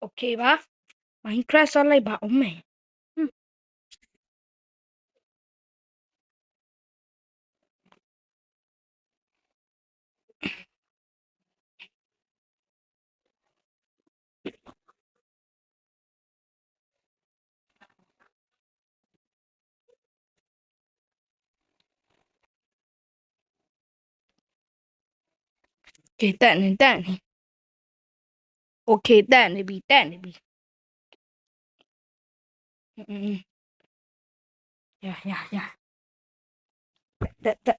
Okay 吧？Minecraft ဆော့လိုက်ပါဦးမယ်။ Okay တက်နေ Okay တက်နေပြီရတက်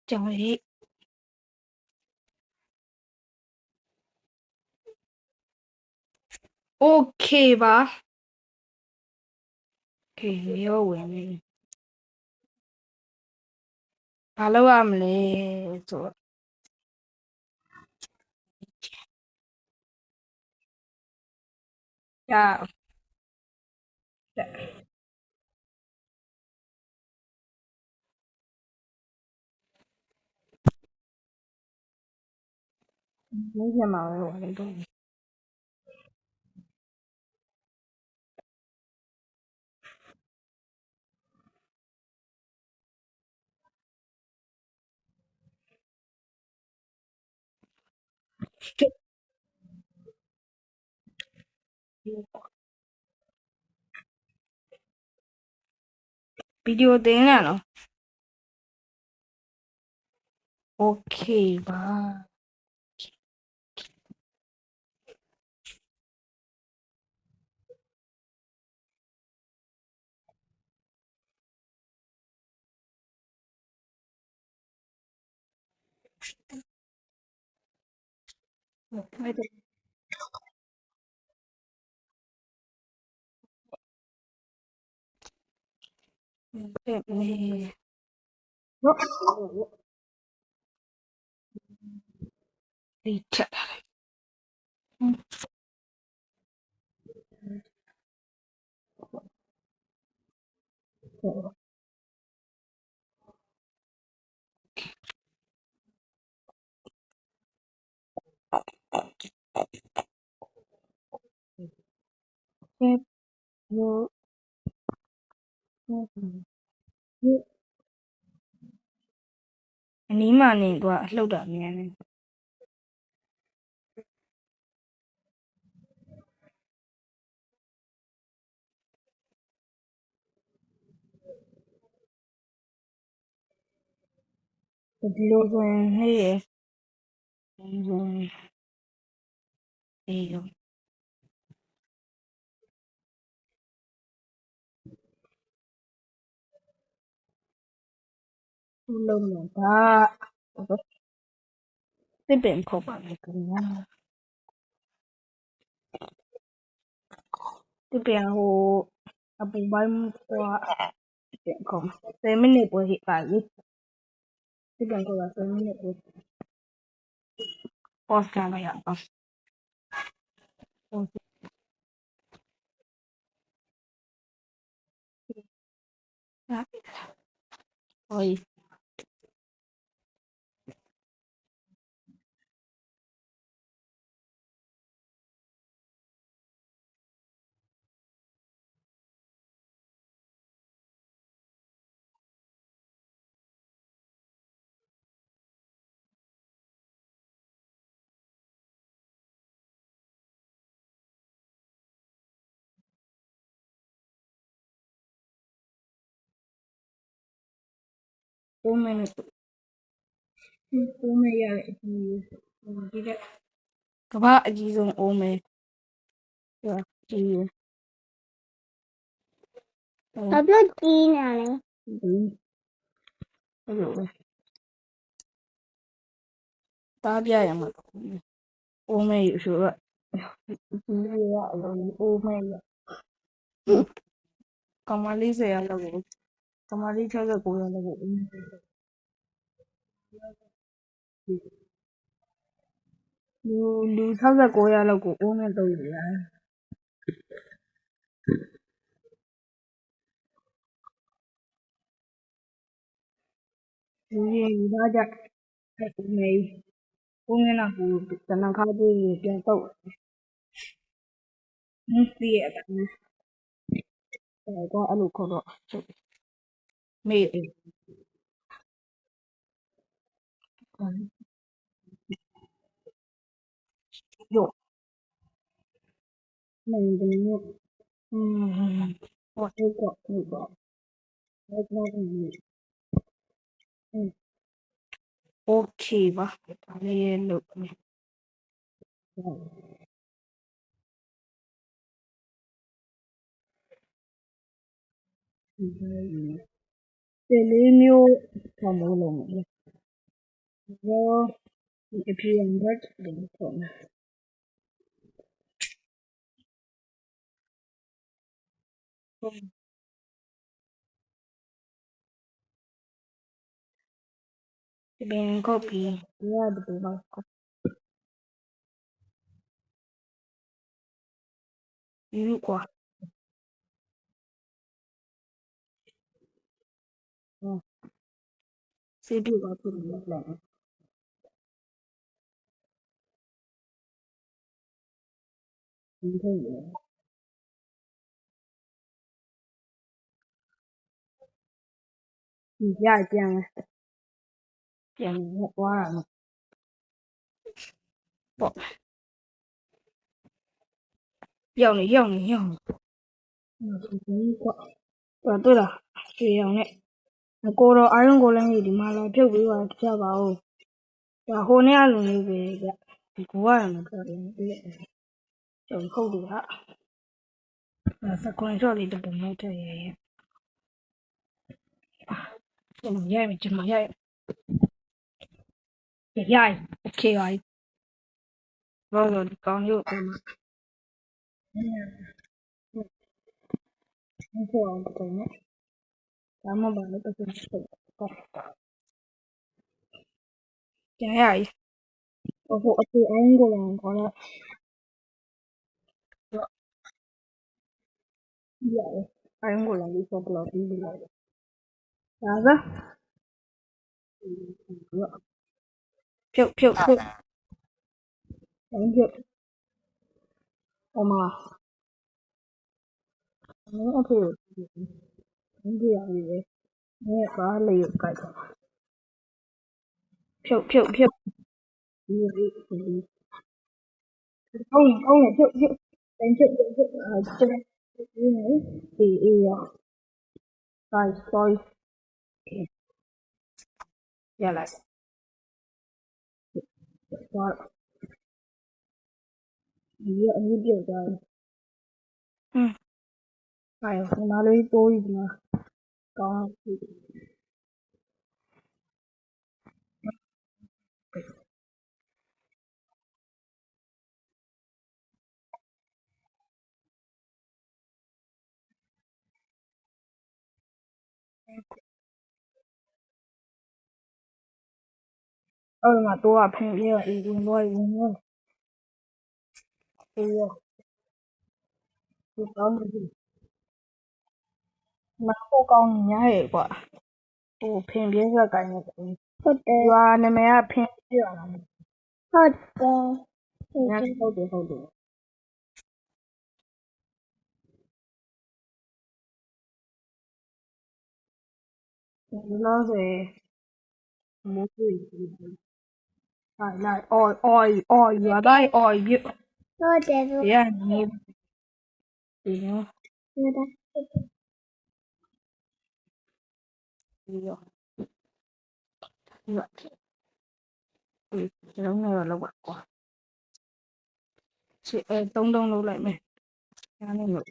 ကြောင်လေး Okay ပါ Okay ရောဝင်နေဘာလုပ်ရမလဲဆိုတော့ရလုံးချင်မှာပဲဟိုလေးတော့ဗီဒီယိုတင်ရနော် Okay ပါတက်နေဒီချက်ချက်ရိုးအနီးမှနေကွာလှုပ်တာမြန်နေဒီလိုဆိုရင်ဟေးဒီလိုအေးရောသူ့လုံးနေတာတစ်ပင်ခုတ်ပါမယ်ခင်ဗျာတစ်ပင်ဟိုအပူပိုင်းဟိုတစ်ပင်ခုတ်10 မိနစ်ပဲဟိပါလေတစ်ပင်ခုတ်10 မိနစ်ပဲ pause กันလိုက်ရအောင် pause ဟို 4 minutes 4 minutes ရတယ်ဒီကကဘာအကြီးဆုံးအိုးမယ် ကြည့် ဘာဖြစ်ကြီးနေလဲ အဲ့လိုပဲတားပြရမှာအိုးမဲရဆိုတော့ဒီရအလုံးအိုးမဲရကမလေးစေရလောက်ကိုကမလေး69ရလောက်ကိုလူ69ရလောက်ကိုအိုးမဲတော့ရလူကြီးဒါကြအဲ့အိုးမဲအိုးမဲနာကိုတနခါပြေးပြန်တော့သိရတာတော့အဲ့လိုခေါ်တော့မေးရောမင်းတို့ဟိုအဲ့ကောအဲ့ကောအဲ့ကောโอเคပါဒါလေးလို့ဒီလေးမျိုးဆောင်းလို့လုံးရောဒီအပြင်ဘက်ဒီပေါ့နော်ဒီပင်ကောပီဒီရဒီပေါ့ယူကွာစေးပြပါဖြစ်နေတယ်ဒီထဲဒီရပြန်သွားတာပေါ့ရောက်နေဒီကွာတွေ့လားရွှေရောင်နဲ့ကိုတော့အာရုံကိုလည်းဒီမှာလာဖြုတ်ပြီးပါကြပါဦးဒါဟိုနေ့အလုံးလေးပဲကြဒီကိုရတယ်မပြောတယ်ကျုံဟုတ်တယ်ဟာစကွန်ရှော့လေးတစ်ပုံနဲ့ထည့်ရရဲ့ကျွန်တော်ရိုက်โอเคပါဘောတော့ဒီကောင်းရုပ်အဲ့မှာဟိုအောင်တော့နဲ့ဒါမှမဟုတ်လည်းတစ်ခုဟုတ်ကျန်ရည်ဟိုအတူအင်းကိုလည်းခေါ်တော့ရတယ်အင်းကိုလည်းဒီဆော့ဘလော့ပြီးလိုက်ဒါကဖြုတ်ဖြုတ်ဟိုမှာအဖေဒီရည်ပဲနေပါလေကိုကြိုက်တော့ဖြုတ်ဒီဟုတ်တယ်ဖြုတ်တိုင်းဖြုတ်ကျန်ဒီနေဒီရ sorry ရလိုက်သွားဒီရအမှုပြုတ်သွားတယ်ဟာဒီမှာလေးတိုးကြီးဒီမှာကောင်းအဲ့မှာတိုးကဖင်ပြရဝင်သွားဒီရဒီကောင်းတယ်မဟုတ်ကောင်းညားရဲ့ကွာဟိုဖင်ပြဲဆက်ကိုင်းနေတယ်ဟုတ်တယ်ရွာနာမည်ကဖင်ပြရတာဟုတ်တယ်ညာဟုတ်တယ်ဒီလိုဆိုမိုးကြီးဟာလာအော်ရွာတိုင်းအော်ယူဟုတ်တယ်ဟုတ်ရနေဒီနော်တယ်ဒီရောဒီလုံးနဲ့တော့လောက်ပါကွာချစ်တုံးလုံးလိုက်မယ် Ano yun?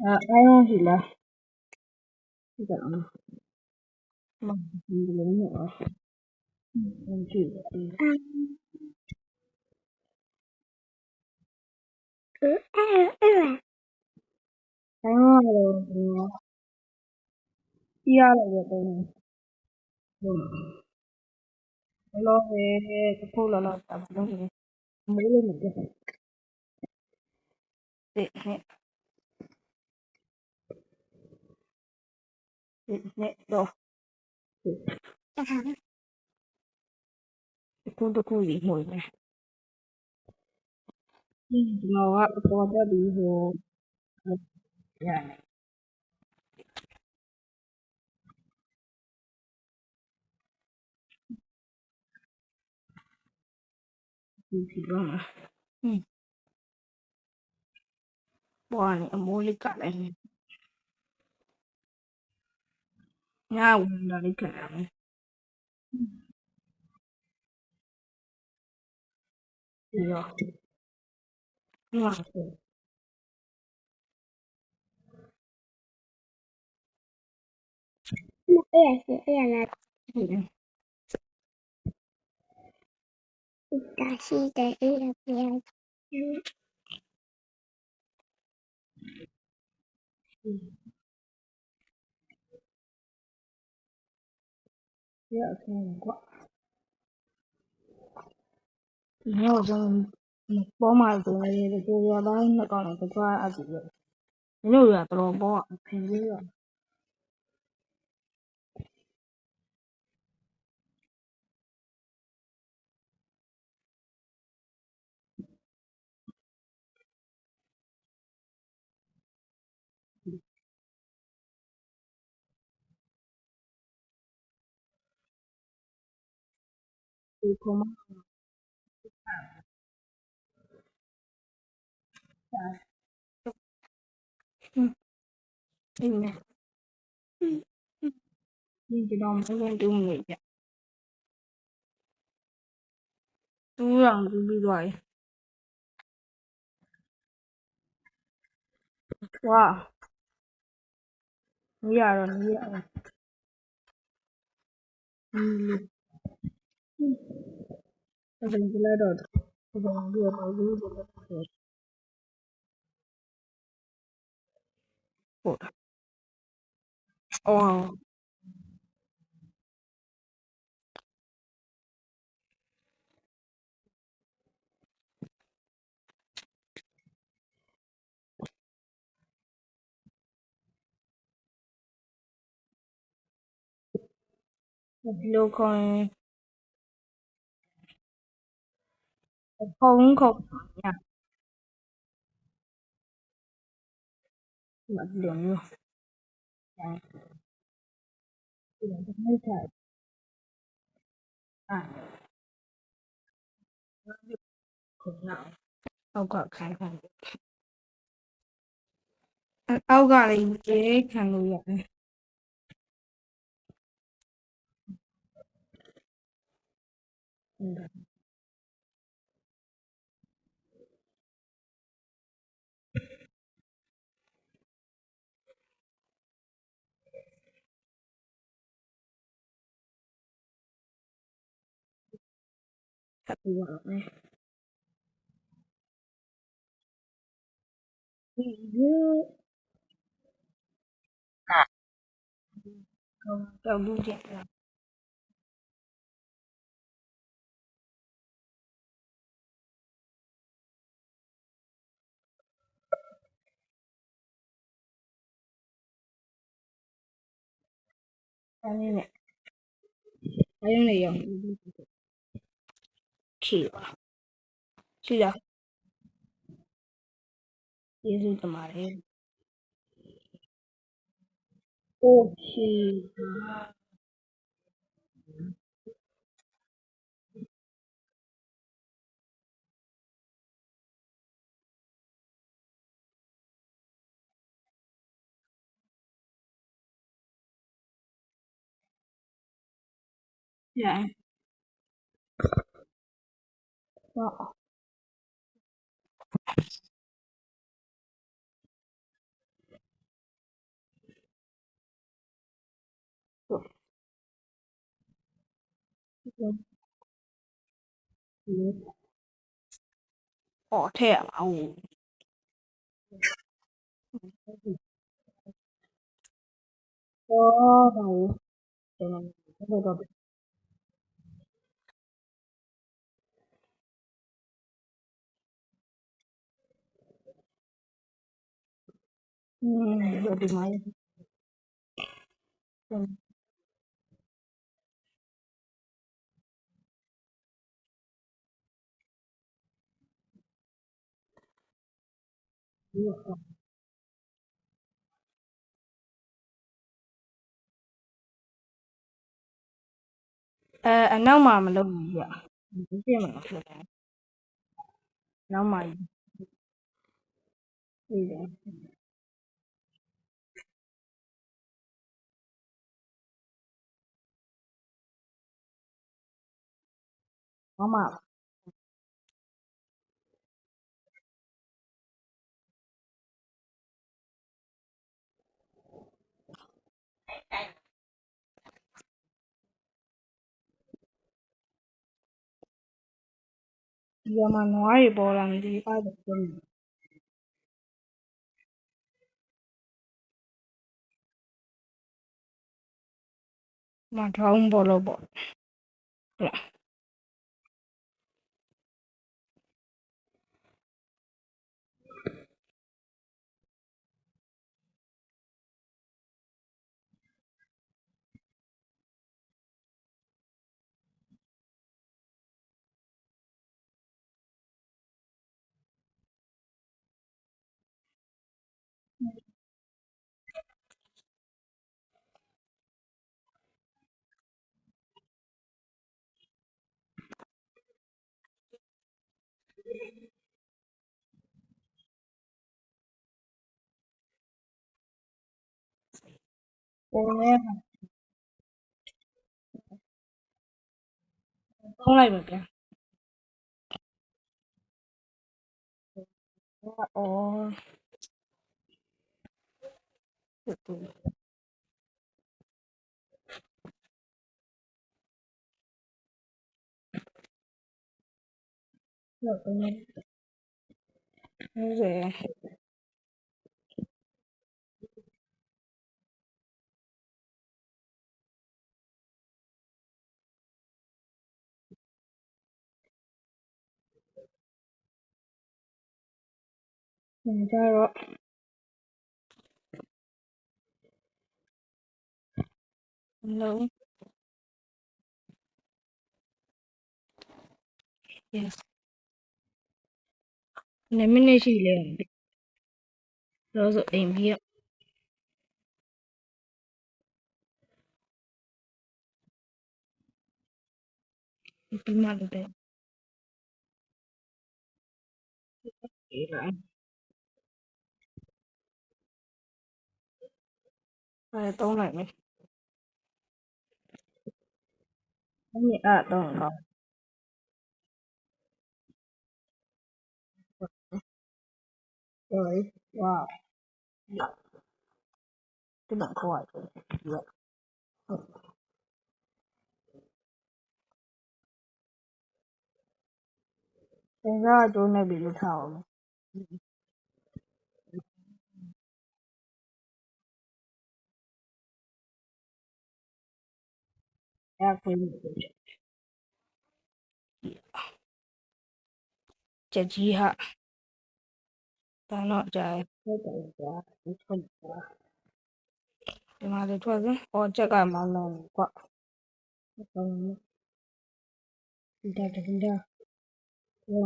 Ayaw sila. Ito ano. Hindi lang yun. Ang sila. Ayaw nga. Iya lang yun. Hello, kapag lalata. Muli mo dyan. Ito. Ito ko yung mo. Ginawa ko pa dito. Yan. Siguro na. Buwan, amuli ka lang. Nga, wala rin ka lang. Iyo. Nga ko. Ayan. Kasi dahil ayan. Iya, ko. Iyo, yung formal to na ito yung lang na kung ito pa at iyo. Iyo, ya, pero po, hindi yun. Ito mo. Ini. Ini kita mau yung meja. Tulang dulu doy. Wah. Iya, iya. Ini. Ada yang gila dot. Ada yang gila dot. Oh, hello con không không nha. Mặt đường luôn. À,ไม่ใช่อ่ะของเราเอาก่อนขายของเอาก่อนอะไรเจ๊ทางรู้อย่างถ้าตัวหรอกนะเยอะเราดูเจ็บแล้วอันนี้เนี่ยอันนี้เนี่ยยังขี่ว่ะชื่ออะไรยี่สิบตัวมาเลยโอเคอย่างก็ ထည့်ရမှာဟုတ်ဒါကျွန်တော်တော့ဘယ်ဒီမှာအနောက်မှာမလုပ်ဘူးပြပြည့်မလားနောက်မှာပြီးတယ်နောက်မှာဒီမှာနွားတွေပေါ်လာမသိဘူးအဲ့ဒါပြောနေမှာထောင်းပေါ်လို့ပေါ့ဟုတ်လားပေါ်နေသုံးလိုက်ပါဗျာအော်ဟုတ်တယ်ဟုတ်တယ်ဟုတ်တယ်ကြတော့လုံး yes 2 မိနစ်ရှိလဲတော့ဆိုအိမ်ပြီးပြီးမှလို့တဲ့အေးလားအဲသုံးလိုက်မယ်အဲ့တော့ကောင်း sorry wow ဒီမှာခေါ်ရတယ်သင်္ကားကျိုးနေပြီလို့ထားအောင်အဲ့ခွေးချက်ကြီးဟာတန်းတော့ကြာဟုတ်တယ်ကြာဒီထွက်ကြာဒီမှာလေထွက်စမ်းအော်ချက်ကမောင်းတော့ကွာဟုတ်တယ်ဒီဒါဟုတ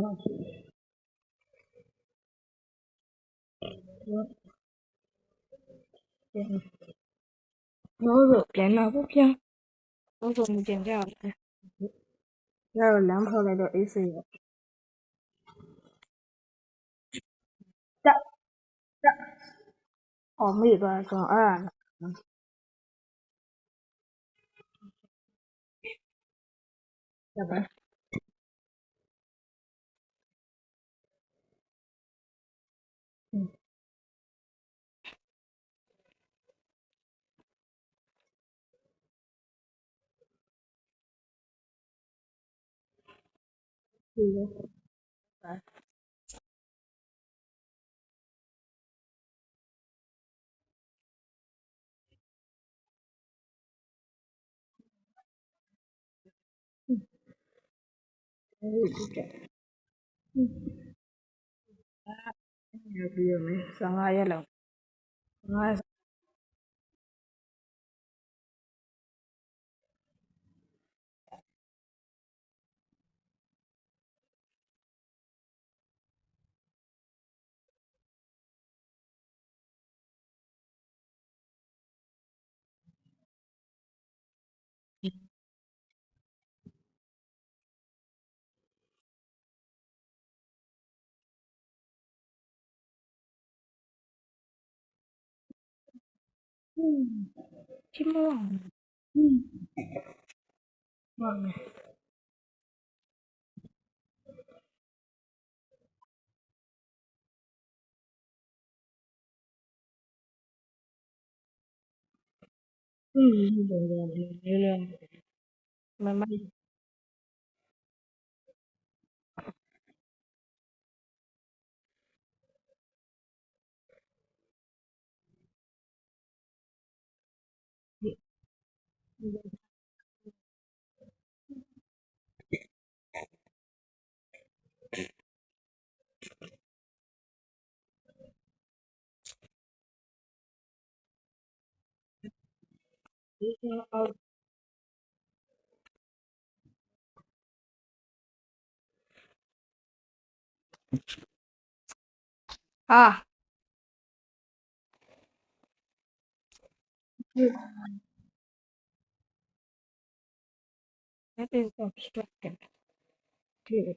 ်ဟုတ်ပြန်လာဖို့ပြန်ဟုတ်ဆိုမကျင်ကြဘူးရတော့လမ်းဖောက်လိုက်တော့အေးစေးရတက်တက်အော်မေ့သွားဆိုအဲ့ဒါတက်ပါ ဒီလိုဒီကရပြီးရမယ်15ရက်လောက်ငါချင်းမောပါမယ်ဒီလိုလေးမမဒီအောက်ဟာ that is obstructed ဒီလို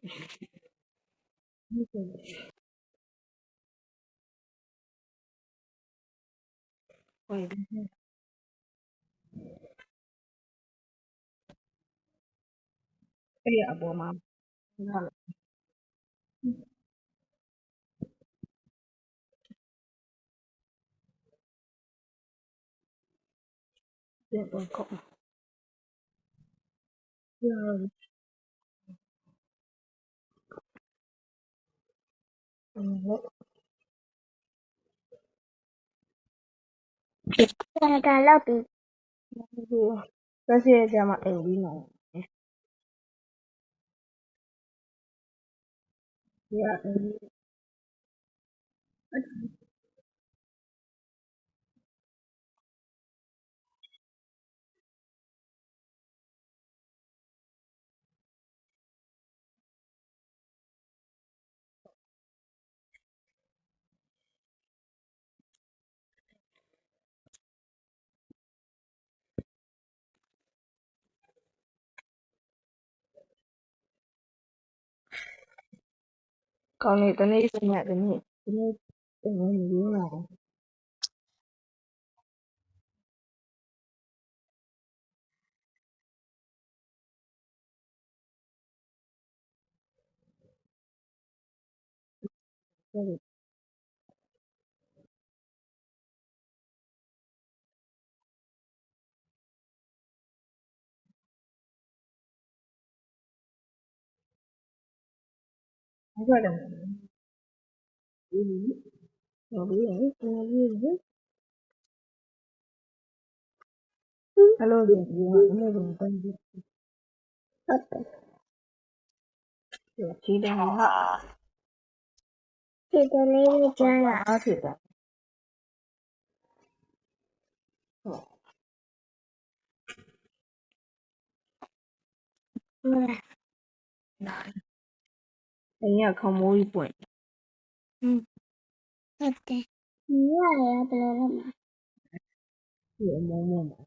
ဝယ်အဲ့အပေါ်မှာငါပြန်တော့ကောက်ရဒါလောက်ပြီးဆက်စီကြမှာအိမ်ပြီးနော်ဒီအိမ်ကောင်းနေတနေ့စညတနေ့ဒီနေ့အိမ်ပြီးနော်ဟုတ်တယ်ဒီလိုပြီးရင်ဒီလိုအဲ့လိုဒီနေ့ဒီပန်းကြီးဟုတ်တယ်ချီးတယ်ဟာ ဒီတလေးလေးကြားလာ အားဖြစ်တာဟုတ် ဟုတ်လား လားအိမ်ကခေါမိုးကြီးပွင့် ဟုတ်တယ်ညီရရဘယ်လိုလုပ်မလဲ ဒီအမုန်းမမှာ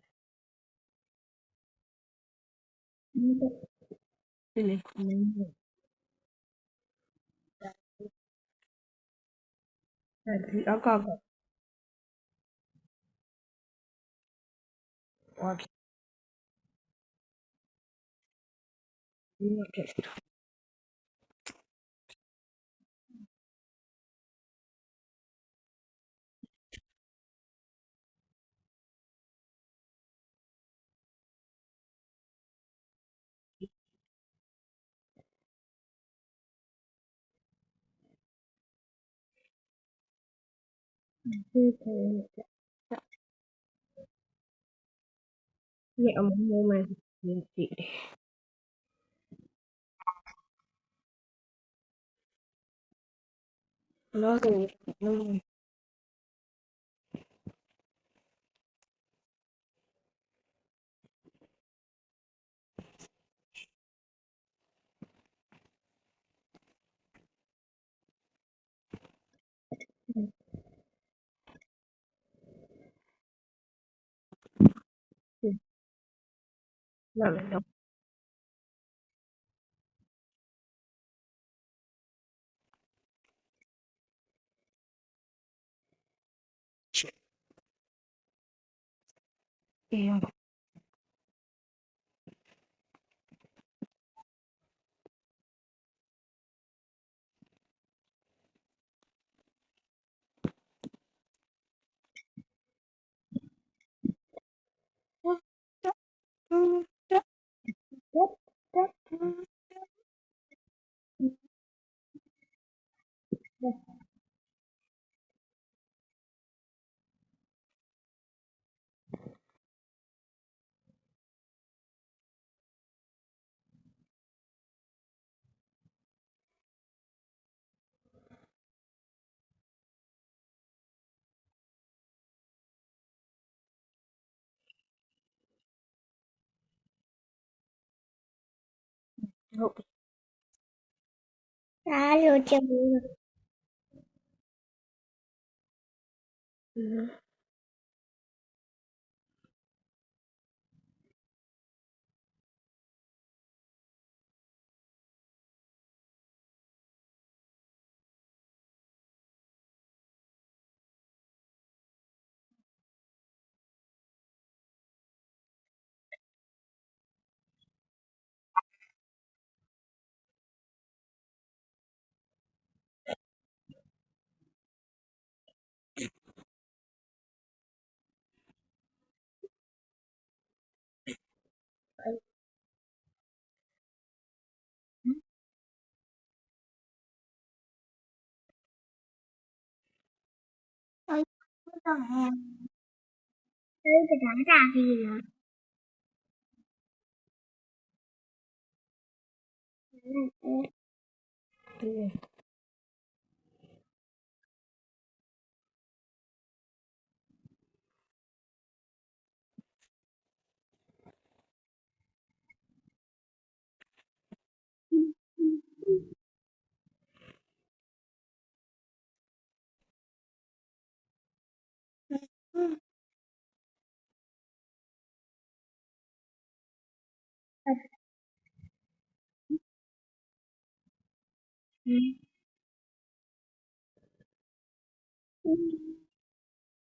ဒီလေအမုန်းမဒီအောက်ကဟောဒီမှာဖြစ်这可以的。你我们年纪的，那个那没有，一样。哪有这么嗯，哎，不懂呀？这个咋地了？嗯对，嗯嗯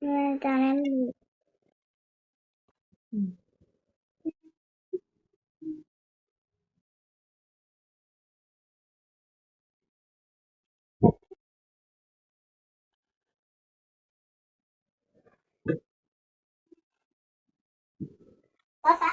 嗯，当然你嗯，爸爸。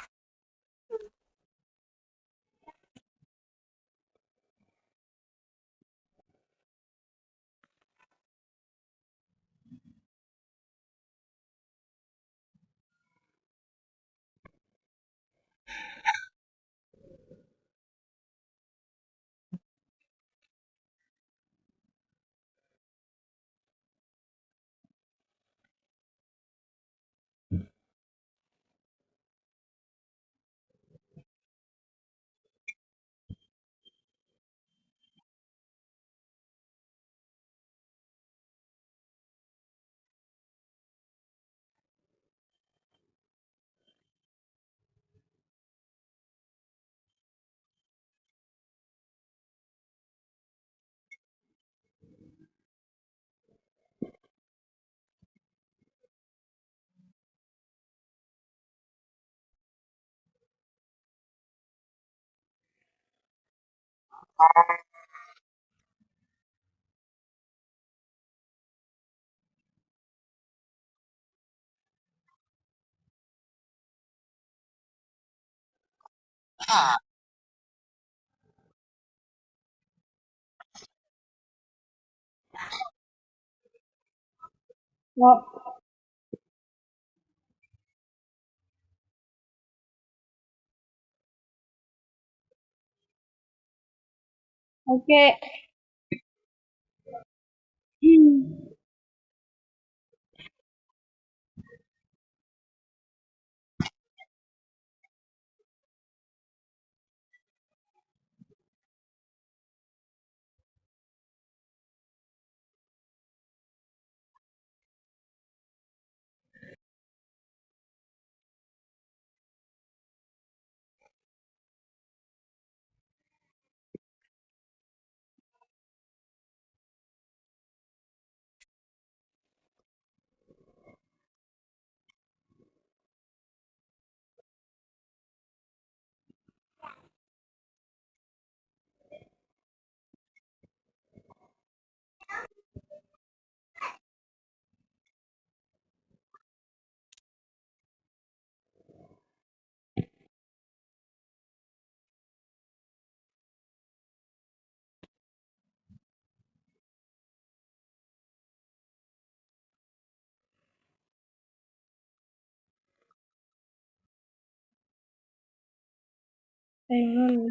ဟုတ်ဟုတ်ကဲ့အိမ်ကနေ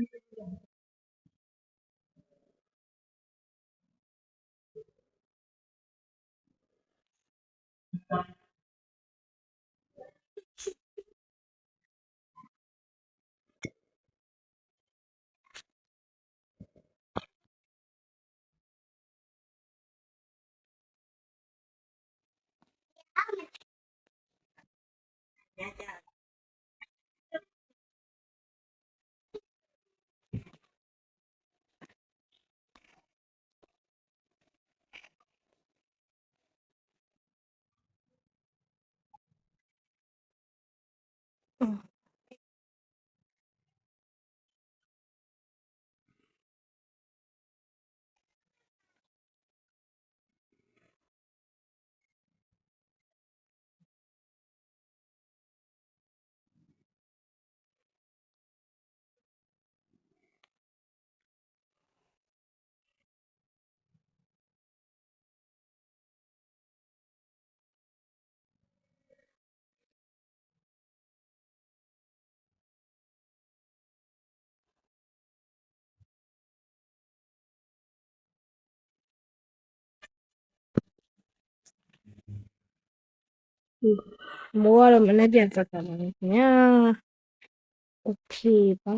မိုးကတော့မနေ့ပြန်ဆက်တာပါခင်ဗျာโอเคပါ